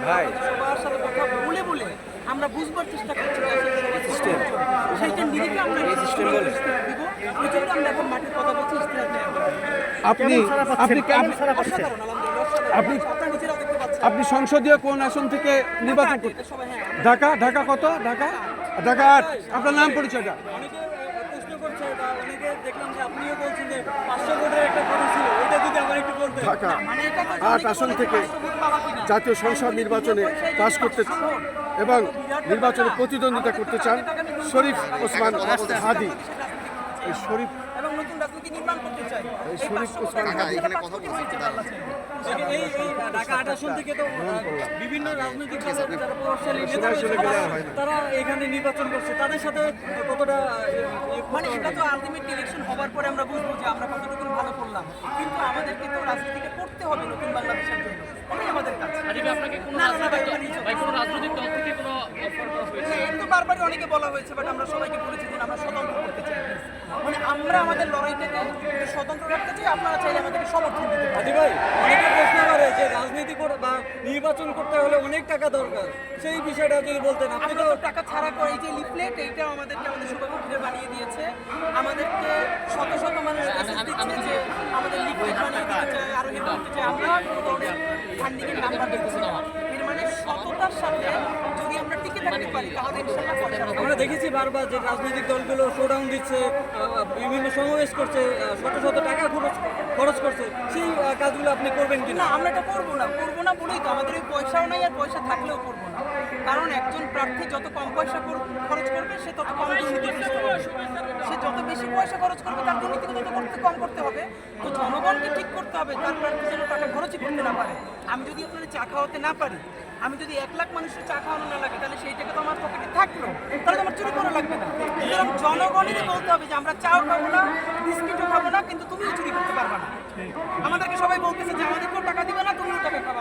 সবার সাথে কথা বলে বলে আমরা বুঝবার চেষ্টা করছি সেইটা নিরিখে আমরা সিস্টেম দিব। ওই জন্য আমরা এখন মাঠের কথা বলছি। আপনি আপনি সংসদীয় কোন আসন থেকে নির্বাচন করতে? ঢাকা। ঢাকা কত? ঢাকা 8। আপনার নাম পরিচয়টা? অনেকে প্রশ্ন করছে বা অনেকে দেখলাম যে আপনিও বলছেন যে 500 ভোটের একটা কথা ছিল, ওইটা যদি আমার একটু বলতেন। ঢাকা 8 আসন থেকে জাতীয় সংসদ নির্বাচনে পাস করতে এবং নির্বাচনে প্রতিদ্বন্দ্বিতা করতে চান শরীফ ওসমান হাদি। এই শরীফ এবং নতুন রাজনীতি নির্মাণ করতে চাই। এই শরীফ ওসমান হাদি এখানে কথা বলছি এই ঢাকা 8 আসন থেকে তো বিভিন্ন রাজনৈতিক দলের যারা প্রভাবশালী নেতা রয়েছে, তারা এখানে নির্বাচন করছে, তাদের সাথে কতটা মানে এটা তো আলটিমেট ইলেকশন হবার পরে আমরা বুঝবো যে আমরা কতটুকু ভালো করলাম। কিন্তু আমাদেরকে তো রাজনীতিকে করতে হবে নতুন বাংলাদেশের জন্য, ওটাই আমাদের কাজ। আপনাকে কোনো রাজনৈতিক দল থেকে কোনো অফার করা হয়েছে? কিন্তু বারবারই অনেকে বলা হয়েছে, বাট আমরা সবাইকে বলেছি যে আমরা স্বতন্ত্র করতে চাই। মানে আমরা আমাদের লড়াইটাকে স্বতন্ত্র রাখতে চাই, আপনারা চাইলে আমাদেরকে সমর্থন দিতে পারেন। ভাই অনেকে প্রশ্ন করে যে রাজনীতি বা নির্বাচন করতে হলে অনেক টাকা দরকার, সেই বিষয়টা যদি বলতেন। আপনি তো টাকা ছাড়া করে এই যে লিফলেট, এইটাও আমাদেরকে আমাদের শুভাকাঙ্ক্ষীরা বানিয়ে দিয়েছে। আমাদেরকে শত শত মানুষ মেসেজ দিচ্ছে যে আমাদের লিফলেট বানিয়ে দিতে চায়, আরো হেল্প করতে চায়। আমরা কোনো ধরনের ফান্ডিংয়ের নাম্বার দিচ্ছি না। এর মানে সততার সাথে যদি আমরা টিকে থাকতে পারি তাহলে ইনশাআল্লাহ পয়সা পাবো। আমরা দেখেছি বারবার যে রাজনৈতিক দলগুলো শোডাউন দিচ্ছে, বিভিন্ন সমাবেশ করছে, শত শত টাকা খরচ করছে, সেই কাজগুলো আপনি করবেন কিনা? আমরা এটা করবো না বলেই তো আমাদের ওই পয়সাও নাই, আর পয়সা থাকলেও করবো না। কারণ একজন প্রার্থী যত কম পয়সা খরচ করবে সে তত কম দুর্নীতিগ্রস্ত হবে। সে যত বেশি পয়সা খরচ করবে তার দুর্নীতি তত কম করতে হবে। তো জনগণকে ঠিক করতে হবে তার প্রার্থী যেন টাকা খরচই করতে না পারে। আমি যদি আপনাদের চা খাওয়াতে না পারি, আমি যদি 1 লাখ মানুষের চা খাওয়ানো না লাগে, তাহলে সেই টাকা তো আমার পকেটে থাকলো, তাহলে তো আমার চুরি করা লাগবে না। সুতরাং জনগণেরই বলতে হবে যে আমরা চাও খাবো না, বিস্কিটও খাবো না, কিন্তু তুমিও চুরি করতে পারবে না। আমাদেরকে সবাই বলতেছে যে আমাদেরকেও টাকা দিবে না, তুমিও টাকা খাবে